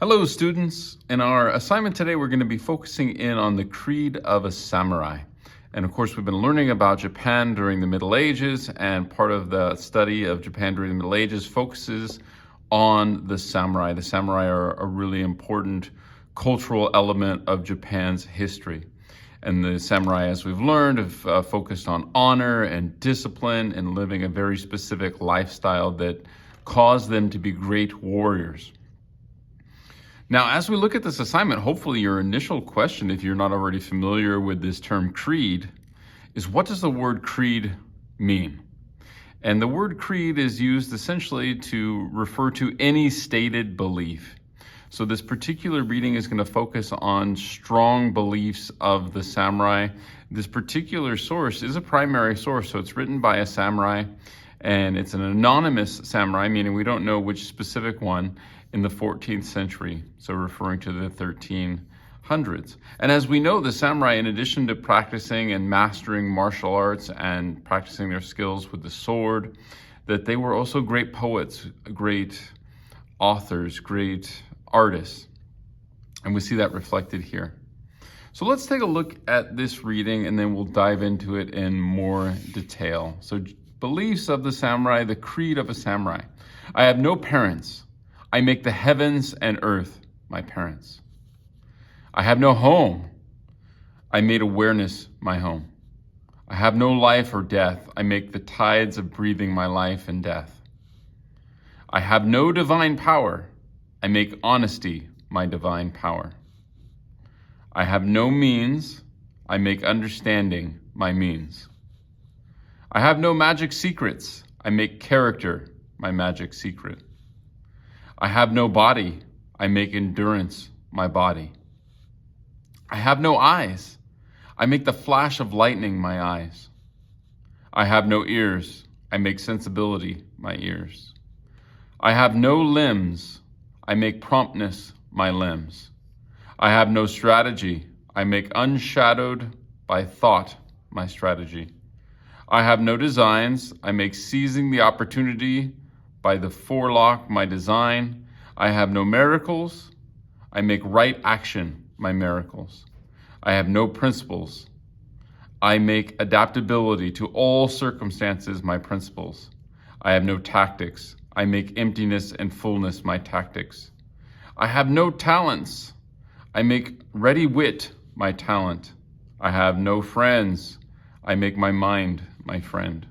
Hello students. In our assignment today, we're going to be focusing in on the creed of a samurai. And of course, we've been learning about Japan during the Middle Ages, and part of the study of Japan during the Middle Ages focuses on the samurai. The samurai are a really important cultural element of Japan's history. And the samurai, as we've learned, have focused on honor and discipline and living a very specific lifestyle that caused them to be great warriors. Now, as we look at this assignment, hopefully your initial question, if you're not already familiar with this term creed, is what does the word creed mean? And the word creed is used essentially to refer to any stated belief. So this particular reading is going to focus on strong beliefs of the samurai. This particular source is a primary source, so it's written by a samurai, and it's an anonymous samurai, meaning we don't know which specific one, in the 14th century, so referring to the 1300s. And as we know, the samurai, in addition to practicing and mastering martial arts and practicing their skills with the sword, that they were also great poets, great authors, great artists. And we see that reflected here. So let's take a look at this reading and then we'll dive into it in more detail. So beliefs of the samurai, the creed of a samurai. I have no parents. I make the heavens and earth my parents. I have no home. I made awareness my home. I have no life or death. I make the tides of breathing my life and death. I have no divine power. I make honesty my divine power. I have no means. I make understanding my means. I have no magic secrets. I make character my magic secret. I have no body. I make endurance my body. I have no eyes. I make the flash of lightning my eyes. I have no ears. I make sensibility my ears. I have no limbs. I make promptness my limbs. I have no strategy. I make unshadowed by thought my strategy. I have no designs. I make seizing the opportunity by the forelock my design. I have no miracles. I make right action my miracles. I have no principles. I make adaptability to all circumstances my principles. I have no tactics. I make emptiness and fullness my tactics. I have no talents. I make ready wit my talent. I have no friends. I make my mind my friend.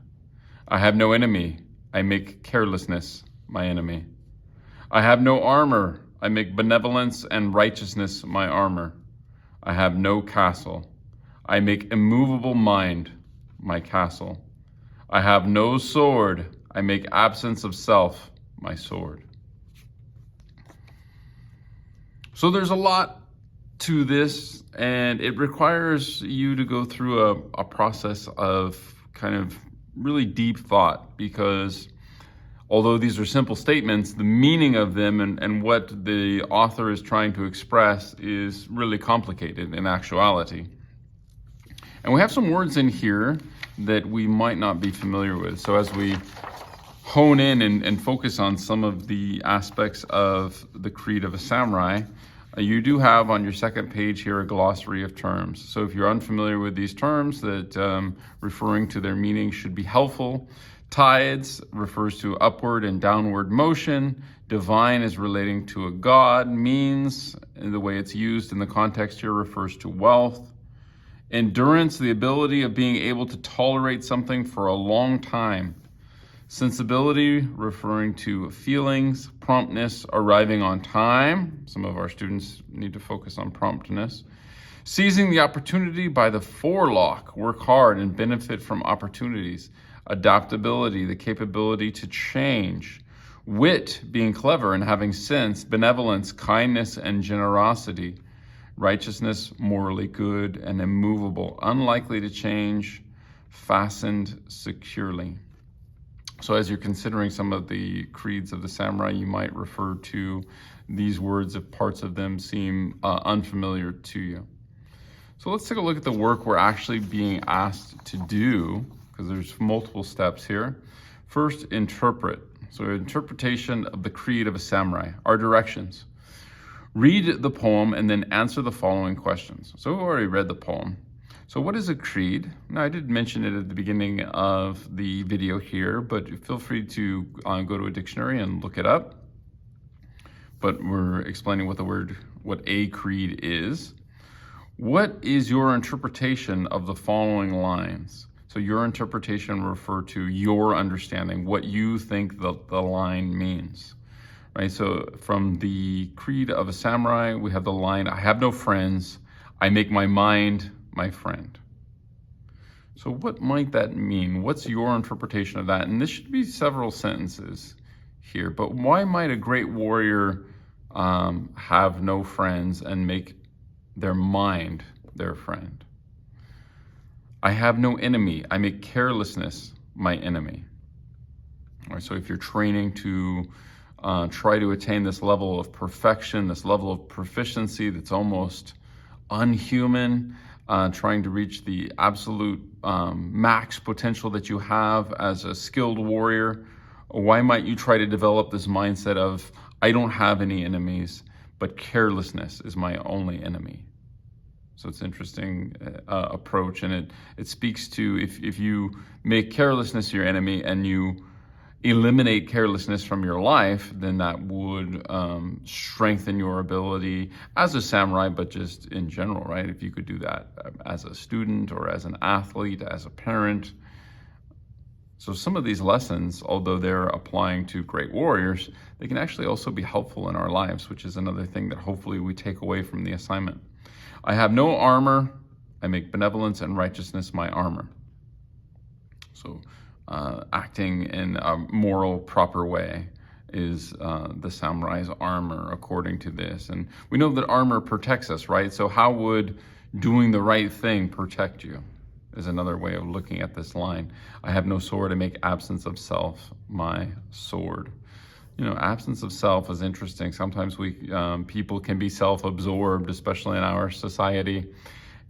I have no enemy. I make carelessness my enemy. I have no armor. I make benevolence and righteousness my armor. I have no castle. I make immovable mind my castle. I have no sword. I make absence of self my sword. So there's a lot to this, and it requires you to go through a process of kind of really deep thought, because although these are simple statements, the meaning of them and what the author is trying to express is really complicated in actuality. And we have some words in here that we might not be familiar with. So as we hone in and focus on some of the aspects of the creed of a samurai, you do have on your second page here a glossary of terms. So if you're unfamiliar with these terms, that referring to their meaning should be helpful. Tides refers to upward and downward motion. Divine is relating to a god. Means, and the way it's used in the context here, refers to wealth. Endurance, the ability of being able to tolerate something for a long time. Sensibility, referring to feelings. Promptness, arriving on time. Some of our students need to focus on promptness. Seizing the opportunity by the forelock, work hard and benefit from opportunities. Adaptability, the capability to change. Wit, being clever and having sense. Benevolence, kindness and generosity. Righteousness, morally good and immovable, unlikely to change, fastened securely. So as you're considering some of the creeds of the samurai, you might refer to these words if parts of them seem unfamiliar to you. So let's take a look at the work we're actually being asked to do, because there's multiple steps here. First, interpret. So interpretation of the creed of a samurai. Our directions. Read the poem and then answer the following questions. So we already read the poem. So what is a creed? Now, I did mention it at the beginning of the video here, but feel free to go to a dictionary and look it up. But we're explaining what a creed is. What is your interpretation of the following lines? So your interpretation will refer to your understanding, what you think the line means. Right, so from the Creed of a Samurai, we have the line, I have no friends, I make my mind my friend. So what might that mean? What's your interpretation of that? And this should be several sentences here, but why might a great warrior have no friends and make their mind their friend? I have no enemy, I make carelessness my enemy. All right, so if you're training to try to attain this level of perfection, this level of proficiency that's almost unhuman, trying to reach the absolute max potential that you have as a skilled warrior, why might you try to develop this mindset of, I don't have any enemies, but carelessness is my only enemy? So it's an interesting approach, and it speaks to if you make carelessness your enemy and you eliminate carelessness from your life, then that would strengthen your ability as a samurai, but just in general, right? If you could do that as a student or as an athlete, as a parent. So some of these lessons, although they're applying to great warriors, they can actually also be helpful in our lives, which is another thing that hopefully we take away from the assignment. I have no armor, I make benevolence and righteousness my armor. So acting in a moral, proper way is the samurai's armor, according to this. And we know that armor protects us, right? So how would doing the right thing protect you? Is another way of looking at this line. I have no sword, I make absence of self my sword. You know, absence of self is interesting. Sometimes people can be self-absorbed, especially in our society,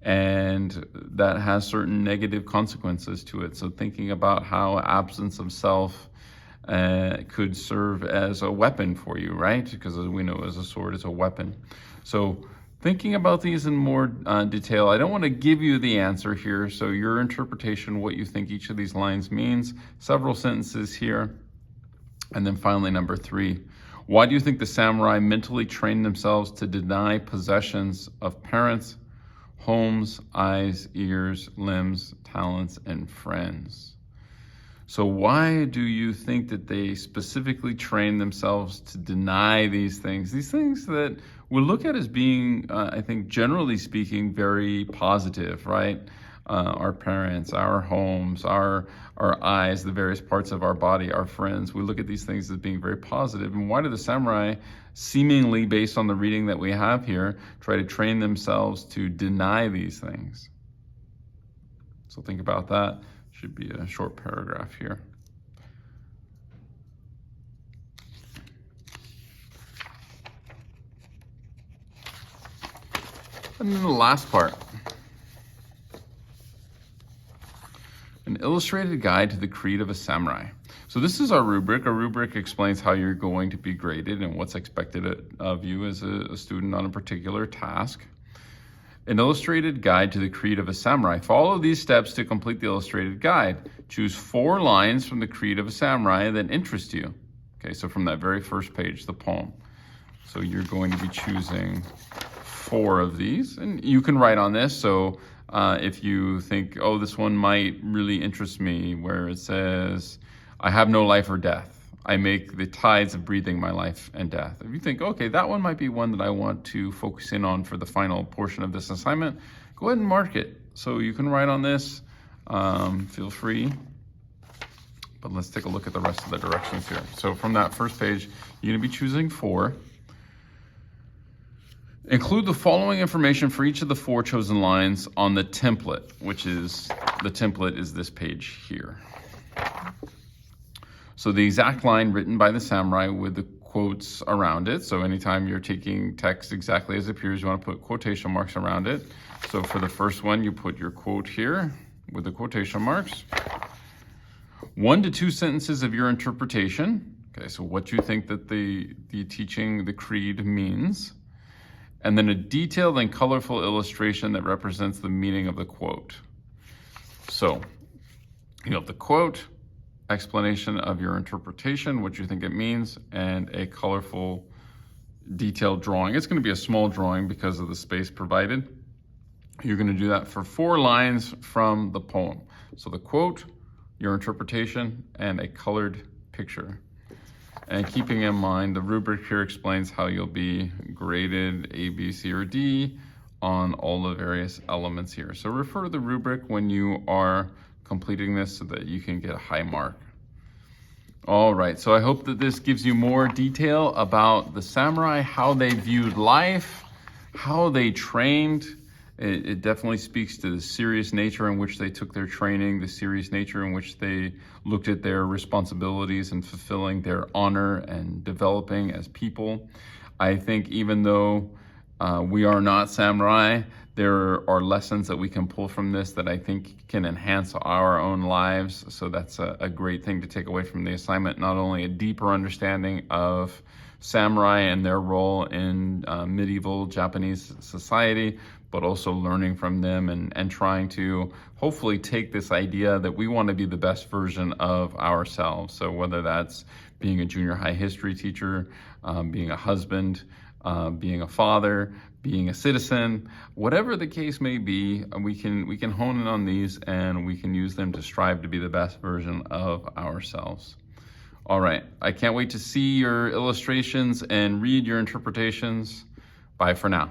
and that has certain negative consequences to it. So thinking about how absence of self could serve as a weapon for you, right? Because as we know, as a sword is a weapon. So thinking about these in more detail, I don't want to give you the answer here. So your interpretation, what you think each of these lines means, several sentences here. And then finally, number 3, why do you think the samurai mentally trained themselves to deny possessions of parents, homes, eyes, ears, limbs, talents, and friends? So why do you think that they specifically trained themselves to deny these things that we look at as being, I think, generally speaking, very positive, right? Our parents, our homes, our eyes, the various parts of our body, our friends. We look at these things as being very positive. And why do the samurai, seemingly based on the reading that we have here, try to train themselves to deny these things? So think about that. Should be a short paragraph here. And then the last part. An illustrated guide to the creed of a samurai. So this is our rubric. Our rubric explains how you're going to be graded and what's expected of you as a student on a particular task. An illustrated guide to the creed of a samurai. Follow these steps to complete the illustrated guide. Choose 4 lines from the creed of a samurai that interest you. Okay, so from that very first page, the poem. So you're going to be choosing 4 of these, and you can write on this. So if you think, oh, this one might really interest me, where it says, I have no life or death. I make the tides of breathing my life and death. If you think, okay, that one might be one that I want to focus in on for the final portion of this assignment, go ahead and mark it. So you can write on this, feel free. But let's take a look at the rest of the directions here. So from that first page, you're gonna be choosing 4. Include the following information for each of the 4 chosen lines on the template, the template is this page here. So the exact line written by the samurai with the quotes around it. So anytime you're taking text exactly as it appears, you want to put quotation marks around it. So for the first one, you put your quote here with the quotation marks. 1 to 2 sentences of your interpretation. Okay, so what you think that the teaching, the creed means. and then a detailed and colorful illustration that represents the meaning of the quote. So you have the quote, explanation of your interpretation, what you think it means, and a colorful, detailed drawing. It's going to be a small drawing because of the space provided. You're going to do that for 4 lines from the poem. So the quote, your interpretation, and a colored picture. And keeping in mind, the rubric here explains how you'll be graded A, B, C, or D on all the various elements here. So refer to the rubric when you are completing this so that you can get a high mark. All right, so I hope that this gives you more detail about the samurai, how they viewed life, how they trained. It definitely speaks to the serious nature in which they took their training, the serious nature in which they looked at their responsibilities and fulfilling their honor and developing as people. I think even though we are not samurai, there are lessons that we can pull from this that I think can enhance our own lives. So that's a great thing to take away from the assignment. Not only a deeper understanding of samurai and their role in medieval Japanese society, but also learning from them and trying to hopefully take this idea that we want to be the best version of ourselves. So whether that's being a junior high history teacher, being a husband, being a father, being a citizen, whatever the case may be, we can hone in on these and we can use them to strive to be the best version of ourselves. All right, I can't wait to see your illustrations and read your interpretations. Bye for now.